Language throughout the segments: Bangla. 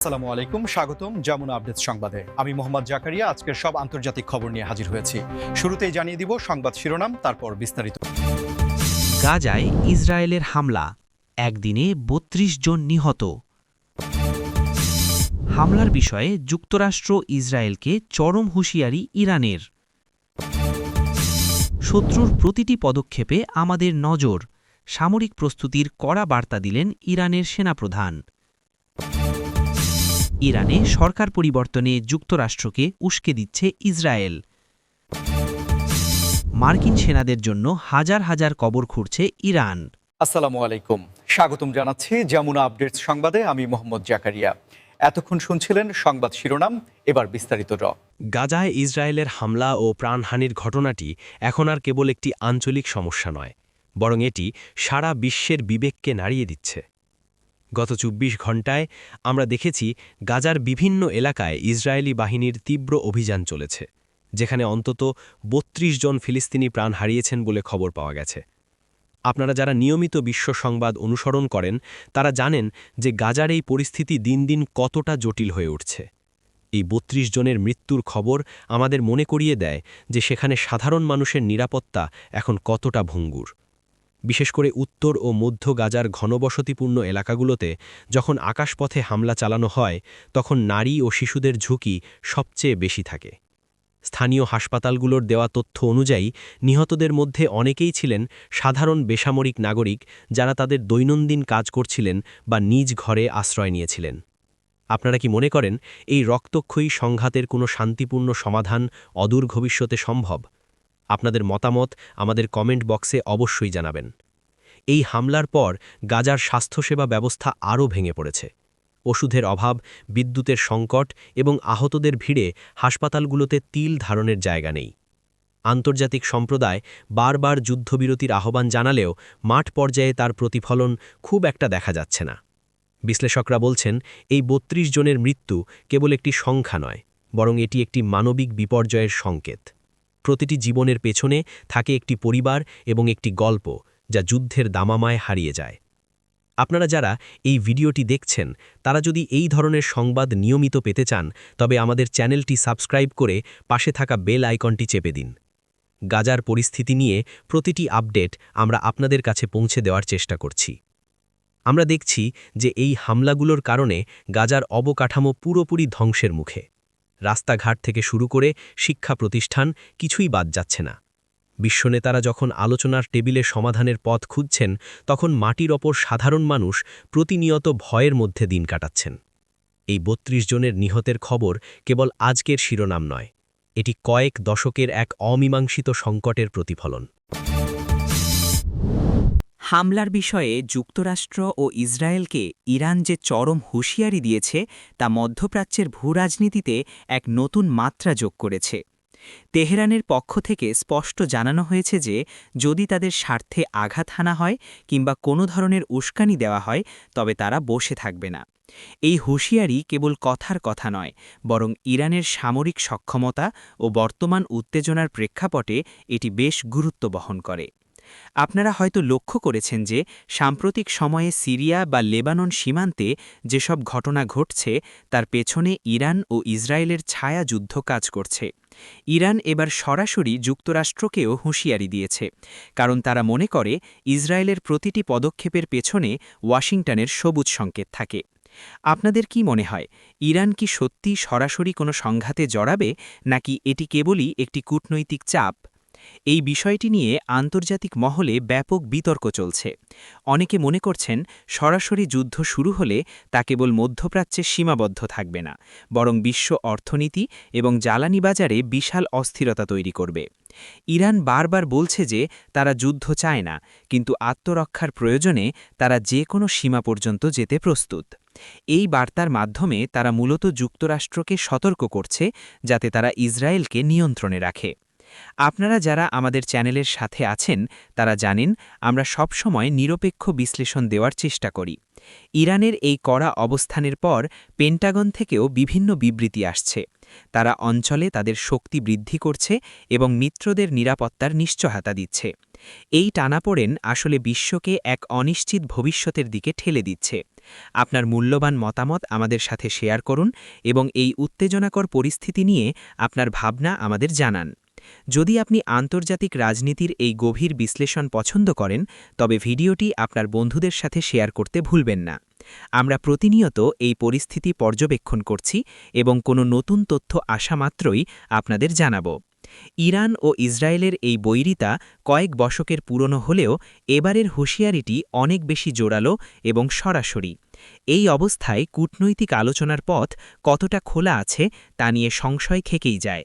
আসসালামু আলাইকুম, স্বাগতম যমুনা আপডেটস সংবাদে। আমি মোহাম্মদ জাকারিয়া আজকের সব আন্তর্জাতিক খবর নিয়ে হাজির হয়েছি। শুরুতেই জানিয়ে দিব সংবাদ শিরোনাম, তারপর বিস্তারিত। গাজায় ইসরায়েলের হামলা, একদিনে ৩২ জন নিহত। হামলার বিষয়ে যুক্তরাষ্ট্র ইসরায়েলকে চরম হুঁশিয়ারি ইরানের। শত্রুর প্রতিটি পদক্ষেপে আমাদের নজর, সামরিক প্রস্তুতির কড়া বার্তা দিলেন ইরানের সেনাপ্রধান। ইরানে সরকার পরিবর্তনে যুক্তরাষ্ট্রকে উস্কে দিচ্ছে ইসরায়েল। মার্কিন সেনাদের জন্য হাজার হাজার কবর খুঁড়ছে ইরান। আসসালামু আলাইকুম, স্বাগতম জানাচ্ছি যমুনা আপডেটস সংবাদে। আমি মোহাম্মদ জাকারিয়া। এতক্ষণ শুনছিলেন সংবাদ শিরোনাম, এবার বিস্তারিত। গাজায় ইসরায়েলের হামলা ও প্রাণহানির ঘটনাটি এখন আর কেবল একটি আঞ্চলিক সমস্যা নয়, বরং এটি সারা বিশ্বের বিবেককে নাড়িয়ে দিচ্ছে। গত ২৪ ঘণ্টায় আমরা দেখেছি গাজার বিভিন্ন এলাকায় ইসরায়েলি বাহিনীর তীব্র অভিযান চলেছে, যেখানে অন্তত ৩২ জন ফিলিস্তিনি প্রাণ হারিয়েছেন বলে খবর পাওয়া গেছে। আপনারা যারা নিয়মিত বিশ্ব সংবাদ অনুসরণ করেন তারা জানেন যে গাজার এই পরিস্থিতি দিন দিন কতটা জটিল হয়ে উঠছে। এই ৩২ জনের মৃত্যুর খবর আমাদের মনে করিয়ে দেয় যে সেখানে সাধারণ মানুষের নিরাপত্তা এখন কতটা ভঙ্গুর। বিশেষ করে উত্তর ও মধ্য গাজার ঘনবসতিপূর্ণ এলাকাগুলোতে যখন আকাশপথে হামলা চালানো হয়, তখন নারী ও শিশুদের ঝুঁকি সবচেয়ে বেশি থাকে। স্থানীয় হাসপাতালগুলোর দেওয়া তথ্য অনুযায়ী নিহতদের মধ্যে অনেকেই ছিলেন সাধারণ বেসামরিক নাগরিক, যারা তাদের দৈনন্দিন কাজ করছিলেন বা নিজ ঘরে আশ্রয় নিয়েছিলেন। আপনারা কি মনে করেন এই রক্তক্ষয়ী সংঘাতের কোনো শান্তিপূর্ণ সমাধান অদূর ভবিষ্যতে সম্ভব? আপনাদের মতামত আমাদের কমেন্ট বক্সে অবশ্যই জানাবেন। এই হামলার পর গাজার স্বাস্থ্যসেবা ব্যবস্থা আরও ভেঙে পড়েছে। ওষুধের অভাব, বিদ্যুতের সংকট এবং আহতদের ভিড়ে হাসপাতালগুলোতে তিল ধারণের জায়গা নেই। আন্তর্জাতিক সম্প্রদায় বারবার যুদ্ধবিরতির আহ্বান জানালেও মাঠ পর্যায়ে তার প্রতিফলন খুব একটা দেখা যাচ্ছে না। বিশ্লেষকরা বলছেন এই ৩২ জনের মৃত্যু কেবল একটি সংখ্যা নয়, বরং এটি একটি মানবিক বিপর্যয়ের সংকেত। প্রতিটি জীবনের পেছনে থাকে একটি পরিবার এবং একটি গল্প, যা যুদ্ধের দামামায় হারিয়ে যায়। আপনারা যারা এই ভিডিওটি দেখছেন তারা যদি এই ধরনের সংবাদ নিয়মিত পেতে চান, তবে আমাদের চ্যানেলটি সাবস্ক্রাইব করে পাশে থাকা বেল আইকনটি চেপে দিন। গাজার পরিস্থিতি নিয়ে প্রতিটি আপডেট আমরা আপনাদের কাছে পৌঁছে দেওয়ার চেষ্টা করছি। আমরা দেখছি যে এই হামলাগুলোর কারণে গাজার অবকাঠামো পুরোপুরি ধ্বংসের মুখে। রাস্তাঘাট থেকে শুরু করে শিক্ষা প্রতিষ্ঠান কিছুই বাদ যাচ্ছে না। বিশ্বনেতারা যখন আলোচনার টেবিলে সমাধানের পথ খুঁজছেন, তখন মাটির ওপর সাধারণ মানুষ প্রতিনিয়ত ভয়ের মধ্যে দিন কাটাচ্ছেন। এই ৩২ জনের নিহতের খবর কেবল আজকের শিরোনাম নয়, এটি কয়েক দশকের এক অমীমাংসিত সংকটের প্রতিফলন। হামলার বিষয়ে যুক্তরাষ্ট্র ও ইসরায়েলকে ইরান যে চরম হুঁশিয়ারি দিয়েছে তা মধ্যপ্রাচ্যের ভূরাজনীতিতে এক নতুন মাত্রা যোগ করেছে। তেহরানের পক্ষ থেকে স্পষ্ট জানানো হয়েছে যে যদি তাদের স্বার্থে আঘাত হানা হয় কিংবা কোনো ধরনের উস্কানি দেওয়া হয়, তবে তারা বসে থাকবে না। এই হুঁশিয়ারি কেবল কথার কথা নয়, বরং ইরানের সামরিক সক্ষমতা ও বর্তমান উত্তেজনার প্রেক্ষাপটে এটি বেশ গুরুত্ব বহন করে। আপনারা হয়তো লক্ষ্য করেছেন যে সাম্প্রতিক সময়ে সিরিয়া বা লেবানন সীমান্তে যেসব ঘটনা ঘটছে তার পেছনে ইরান ও ইসরায়েলের ছায়া যুদ্ধ কাজ করছে। ইরান এবার সরাসরি যুক্তরাষ্ট্রকেও হুঁশিয়ারি দিয়েছে, কারণ তারা মনে করে ইসরায়েলের প্রতিটি পদক্ষেপের পেছনে ওয়াশিংটনের সবুজ সংকেত থাকে। আপনাদের কি মনে হয়, ইরান কি সত্যি সরাসরি কোনো সংঘাতে জড়াবে, নাকি এটি কেবলই একটি কূটনৈতিক চাপ? এই বিষয়টি নিয়ে আন্তর্জাতিক মহলে ব্যাপক বিতর্ক চলছে। অনেকে মনে করছেন সরাসরি যুদ্ধ শুরু হলে তা কেবল মধ্যপ্রাচ্যে সীমাবদ্ধ থাকবে না, বরং বিশ্ব অর্থনীতি এবং জ্বালানি বাজারে বিশাল অস্থিরতা তৈরি করবে। ইরান বারবার বলছে যে তারা যুদ্ধ চায় না, কিন্তু আত্মরক্ষার প্রয়োজনে তারা যে কোনো সীমা পর্যন্ত যেতে প্রস্তুত। এই বার্তার মাধ্যমে তারা মূলত যুক্তরাষ্ট্রকে সতর্ক করছে, যাতে তারা ইসরায়েলকে নিয়ন্ত্রণে রাখে। আপনারা যারা আমাদের চ্যানেলের সাথে আছেন তারা জানেন আমরা সবসময় নিরপেক্ষ বিশ্লেষণ দেওয়ার চেষ্টা করি। ইরানের এই কড়া অবস্থানের পর পেন্টাগন থেকেও বিভিন্ন বিবৃতি আসছে। তারা অঞ্চলে তাদের শক্তি বৃদ্ধি করছে এবং মিত্রদের নিরাপত্তার নিশ্চয়তা দিচ্ছে। এই টানাপোড়েন আসলে বিশ্বকে এক অনিশ্চিত ভবিষ্যতের দিকে ঠেলে দিচ্ছে। আপনার মূল্যবান মতামত আমাদের সাথে শেয়ার করুন এবং এই উত্তেজনাকর পরিস্থিতি নিয়ে আপনার ভাবনা আমাদের জানান। যদি আপনি আন্তর্জাতিক রাজনীতির এই গভীর বিশ্লেষণ পছন্দ করেন, তবে ভিডিওটি আপনার বন্ধুদের সাথে শেয়ার করতে ভুলবেন না। আমরা প্রতিনিয়ত এই পরিস্থিতি পর্যবেক্ষণ করছি এবং কোনো নতুন তথ্য আসা মাত্রই আপনাদের জানাব। ইরান ও ইসরায়েলের এই বৈরিতা কয়েক দশকের পুরনো হলেও এবারের হুঁশিয়ারিটি অনেক বেশি জোরালো এবং সরাসরি। এই অবস্থায় কূটনৈতিক আলোচনার পথ কতটা খোলা আছে তা নিয়ে সংশয় থেকেই যায়।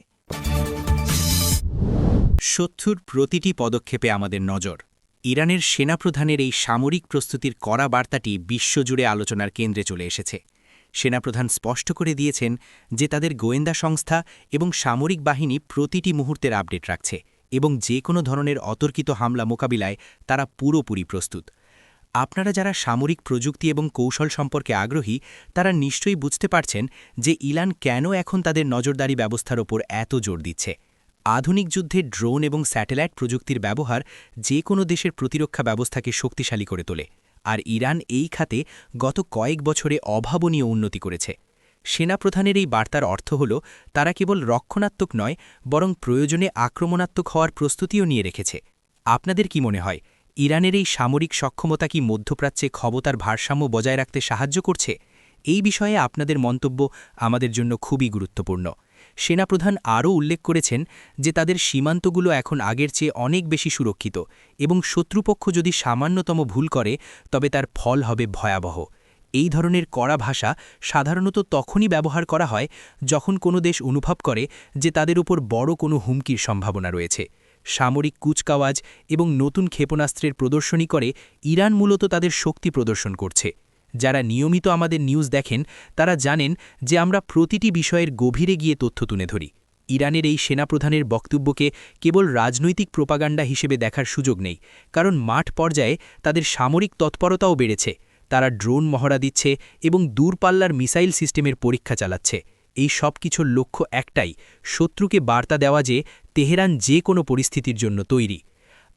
শত্রুর প্রতিটি পদক্ষেপে আমাদের নজর। ইরানের সেনাপ্রধানের এই সামরিক প্রস্তুতির কড়া বার্তাটি বিশ্বজুড়ে আলোচনার কেন্দ্রে চলে এসেছে। সেনাপ্রধান স্পষ্ট করে দিয়েছেন যে তাদের গোয়েন্দা সংস্থা এবং সামরিক বাহিনী প্রতিটি মুহূর্তের আপডেট রাখছে এবং যে কোনো ধরনের অতর্কিত হামলা মোকাবিলায় তারা পুরোপুরি প্রস্তুত। আপনারা যারা সামরিক প্রযুক্তি এবং কৌশল সম্পর্কে আগ্রহী, তারা নিশ্চয়ই বুঝতে পারছেন যে ইরান কেন এখন তাদের নজরদারি ব্যবস্থার ওপর এত জোর দিচ্ছে। আধুনিক যুদ্ধে ড্রোন এবং স্যাটেলাইট প্রযুক্তির ব্যবহার যে কোনো দেশের প্রতিরক্ষা ব্যবস্থাকে শক্তিশালী করে তোলে, আর ইরান এই খাতে গত কয়েক বছরে অভাবনীয় উন্নতি করেছে। সেনাপ্রধানের এই বার্তার অর্থ হল তারা কেবল রক্ষণাত্মক নয়, বরং প্রয়োজনে আক্রমণাত্মক হওয়ার প্রস্তুতিও নিয়ে রেখেছে। আপনাদের কি মনে হয়, ইরানের এই সামরিক সক্ষমতা কি মধ্যপ্রাচ্যে ক্ষমতার ভারসাম্য বজায় রাখতে সাহায্য করছে? এই বিষয়ে আপনাদের মন্তব্য আমাদের জন্য খুবই গুরুত্বপূর্ণ। সেনাপ্রধান আরও উল্লেখ করেছেন যে তাদের সীমান্তগুলো এখন আগের চেয়ে অনেক বেশি সুরক্ষিত এবং শত্রুপক্ষ যদি সামান্যতম ভুল করে তবে তার ফল হবে ভয়াবহ। এই ধরনের কড়া ভাষা সাধারণত তখনই ব্যবহার করা হয় যখন কোনো দেশ অনুভব করে যে তাদের উপর বড় কোনো হুমকির সম্ভাবনা রয়েছে। সামরিক কুচকাওয়াজ এবং নতুন ক্ষেপণাস্ত্রের প্রদর্শনী করে ইরান মূলত তাদের শক্তি প্রদর্শন করছে। যারা নিয়মিত আমাদের নিউজ দেখেন তারা জানেন যে আমরা প্রতিটি বিষয়ের গভীরে গিয়ে তথ্য তুলে ধরি। ইরানের এই সেনাপ্রধানের বক্তব্যকে কেবল রাজনৈতিক প্রোপাগান্ডা হিসেবে দেখার সুযোগ নেই, কারণ মাঠ পর্যায়ে তাদের সামরিক তৎপরতাও বেড়েছে। তারা ড্রোন মহড়া দিচ্ছে এবং দূরপাল্লার মিসাইল সিস্টেমের পরীক্ষা চালাচ্ছে। এই সব কিছুর লক্ষ্য একটাই, শত্রুকে বার্তা দেওয়া যে তেহরান যে কোনো পরিস্থিতির জন্য তৈরি।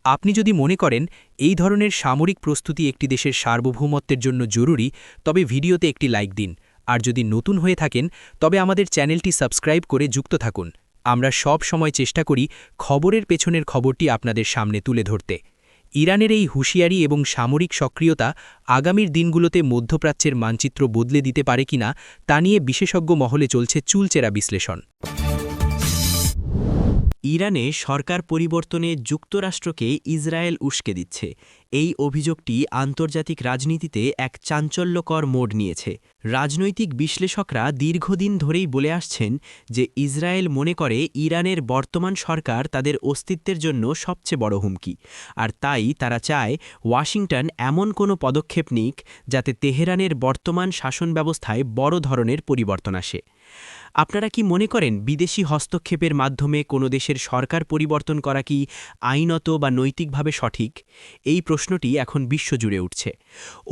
আপনি যদি মনে করেন এই ধরনের সামরিক প্রস্তুতি একটি দেশের সার্বভৌমত্বের জন্য জরুরি, তবে ভিডিওতে একটি লাইক দিন। আর যদি নতুন হয়ে থাকেন তবে আমাদের চ্যানেলটি সাবস্ক্রাইব করে যুক্ত থাকুন। আমরা সব সময় চেষ্টা করি খবরের পেছনের খবরটি আপনাদের সামনে তুলে ধরতে। ইরানের এই হুঁশিয়ারি এবং সামরিক সক্রিয়তা আগামীর দিনগুলোতে মধ্যপ্রাচ্যের মানচিত্র বদলে দিতে পারে কিনা তা নিয়ে বিশেষজ্ঞ মহলে চলছে চুলচেরা বিশ্লেষণ। ইরানে সরকার পরিবর্তনে যুক্তরাষ্ট্রকে ইসরায়েল উস্কে দিচ্ছে। এই অভিযোগটি আন্তর্জাতিক রাজনীতিতে এক চাঞ্চল্যকর মোড় নিয়েছে। রাজনৈতিক বিশ্লেষকরা দীর্ঘদিন ধরেই বলে আসছেন যে ইসরায়েল মনে করে ইরানের বর্তমান সরকার তাদের অস্তিত্বের জন্য সবচেয়ে বড় হুমকি, আর তাই তারা চায় ওয়াশিংটন এমন কোনো পদক্ষেপ নিক যাতে তেহরানের বর্তমান শাসন ব্যবস্থায় বড় ধরনের পরিবর্তন আসে। আপনারা কি মনে করেন বিদেশি হস্তক্ষেপের মাধ্যমে কোনো দেশের সরকার পরিবর্তন করা কি আইনত বা নৈতিকভাবে সঠিক? এই প্রশ্নটি এখন বিশ্বজুড়ে উঠছে।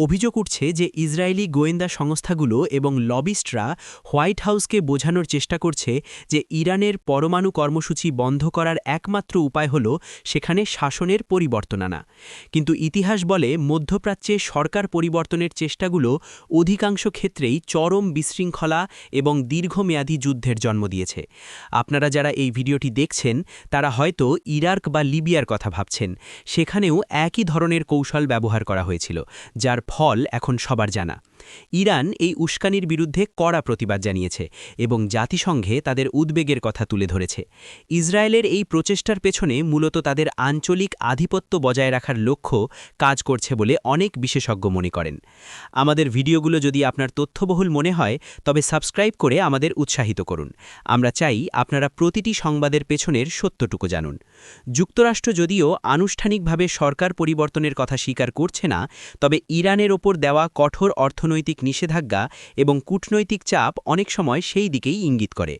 অভিযোগ উঠছে যে ইসরায়েলি গোয়েন্দা সংস্থাগুলো এবং লবিস্টরা হোয়াইট হাউসকে বোঝানোর চেষ্টা করছে যে ইরানের পরমাণু কর্মসূচি বন্ধ করার একমাত্র উপায় হল সেখানে শাসনের পরিবর্তন আনা। কিন্তু ইতিহাস বলে মধ্যপ্রাচ্যে সরকার পরিবর্তনের চেষ্টাগুলো অধিকাংশ ক্ষেত্রেই চরম বিশৃঙ্খলা এবং দীর্ঘমেয়াদী যুদ্ধের জন্ম দিয়েছে। আপনারা যারা এই ভিডিওটি দেখছেন তারা হয়তো ইরাক বা লিবিয়ার কথা ভাবছেন। সেখানেও একই ধরনের কৌশল ব্যবহার করা হয়েছিল, যার ফল এখন সবার জানা। ইরান এই উস্কানির বিরুদ্ধে কড়া প্রতিবাদ জানিয়েছে এবং জাতিসংঘে তাদের উদ্বেগের কথা তুলে ধরেছে। ইসরায়েলের এই প্রচেষ্টার পেছনে মূলত তাদের আঞ্চলিক আধিপত্য বজায় রাখার লক্ষ্য কাজ করছে বলে অনেক বিশেষজ্ঞ মনে করেন। আমাদের ভিডিওগুলো যদি আপনার তথ্যবহুল মনে হয় তবে সাবস্ক্রাইব করে আমাদের উৎসাহিত করুন। আমরা চাই আপনারা প্রতিটি সংবাদের পেছনের সত্যটুকু জানুন। যুক্তরাষ্ট্র যদিও আনুষ্ঠানিকভাবে সরকার পরিবর্তনের কথা স্বীকার করছে না, তবে ইরানের ওপর দেওয়া কঠোর অর্থনৈতিক নিষেধাজ্ঞা এবং কূটনৈতিক চাপ অনেক সময় সেই দিকেই ইঙ্গিত করে।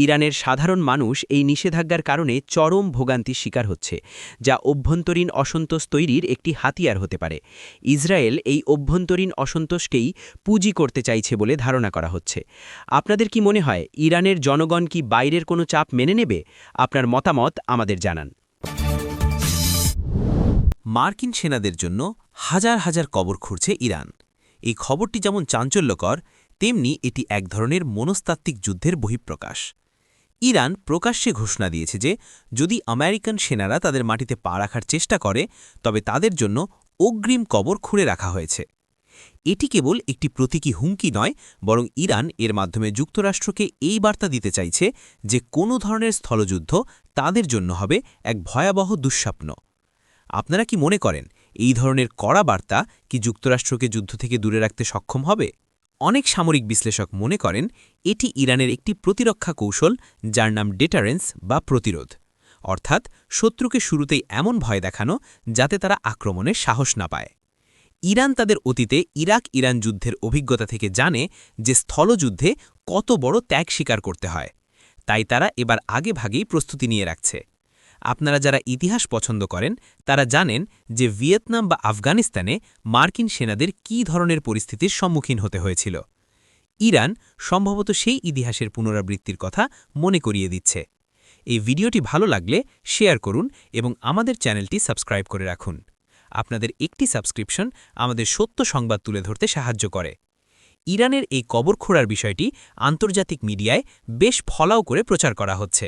ইরানের সাধারণ মানুষ এই নিষেধাজ্ঞার কারণে চরম ভোগান্তির শিকার হচ্ছে, যা অভ্যন্তরীণ অসন্তোষ তৈরির একটি হাতিয়ার হতে পারে। ইসরায়েল এই অভ্যন্তরীণ অসন্তোষকেই পুঁজি করতে চাইছে বলে ধারণা করা হচ্ছে। আপনাদের কি মনে হয় ইরানের জনগণ কি বাইরের কোনো চাপ মেনে নেবে? আপনার মতামত আমাদের জানান। মার্কিন সেনাদের জন্য হাজার হাজার কবর খুঁড়ছে ইরান। এই খবরটি যেমন চাঞ্চল্যকর, তেমনি এটি এক ধরনের মনস্তাত্ত্বিক যুদ্ধের বহিঃপ্রকাশ। ইরান প্রকাশ্যে ঘোষণা দিয়েছে যে যদি আমেরিকান সেনারা তাদের মাটিতে পা রাখার চেষ্টা করে তবে তাদের জন্য অগ্রিম কবর খুঁড়ে রাখা হয়েছে। এটি কেবল একটি প্রতীকী হুমকি নয়, বরং ইরান এর মাধ্যমে যুক্তরাষ্ট্রকে এই বার্তা দিতে চাইছে যে কোনো ধরনের স্থলযুদ্ধ তাদের জন্য হবে এক ভয়াবহ দুঃস্বপ্ন। আপনারা কি মনে করেন এই ধরনের কড়া বার্তা কি যুক্তরাষ্ট্রকে যুদ্ধ থেকে দূরে রাখতে সক্ষম হবে? অনেক সামরিক বিশ্লেষক মনে করেন এটি ইরানের একটি প্রতিরক্ষা কৌশল, যার নাম ডেটারেন্স বা প্রতিরোধ, অর্থাৎ শত্রুকে শুরুতেই এমন ভয় দেখানো যাতে তারা আক্রমণের সাহস না পায়। ইরান তাদের অতীতে ইরাক-ইরান যুদ্ধের অভিজ্ঞতা থেকে জানে যে স্থলযুদ্ধে কত বড় ত্যাগ স্বীকার করতে হয়, তাই তারা এবার আগেভাগেই প্রস্তুতি নিয়ে রাখছে। আপনারা যারা ইতিহাস পছন্দ করেন তারা জানেন যে ভিয়েতনাম বা আফগানিস্তানে মার্কিন সেনাদের কী ধরনের পরিস্থিতির সম্মুখীন হতে হয়েছিল। ইরান সম্ভবত সেই ইতিহাসের পুনরাবৃত্তির কথা মনে করিয়ে দিচ্ছে। এই ভিডিওটি ভালো লাগলে শেয়ার করুন এবং আমাদের চ্যানেলটি সাবস্ক্রাইব করে রাখুন। আপনাদের একটি সাবস্ক্রিপশন আমাদের সত্য সংবাদ তুলে ধরতে সাহায্য করে। ইরানের এই কবর খোঁড়ার বিষয়টি আন্তর্জাতিক মিডিয়ায় বেশ ফলাও করে প্রচার করা হচ্ছে।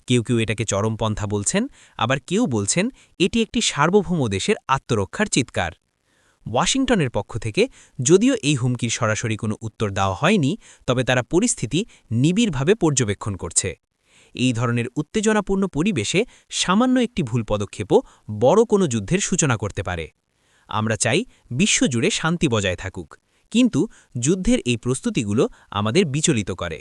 কেউ কেউ এটাকে চরমপন্থা বলছেন, আবার কেউ বলছেন এটি একটি সার্বভৌম দেশের আত্মরক্ষার চিৎকার। ওয়াশিংটনের পক্ষ থেকে যদিও এই হুমকির সরাসরি কোনো উত্তর দেওয়া হয়নি, তবে তারা পরিস্থিতি নিবিড়ভাবে পর্যবেক্ষণ করছে। এই ধরনের উত্তেজনাপূর্ণ পরিবেশে সামান্য একটি ভুল পদক্ষেপও বড় কোনো যুদ্ধের সূচনা করতে পারে। আমরা চাই বিশ্বজুড়ে শান্তি বজায় থাকুক, কিন্তু যুদ্ধের এই প্রস্তুতিগুলো আমাদের বিচলিত করে।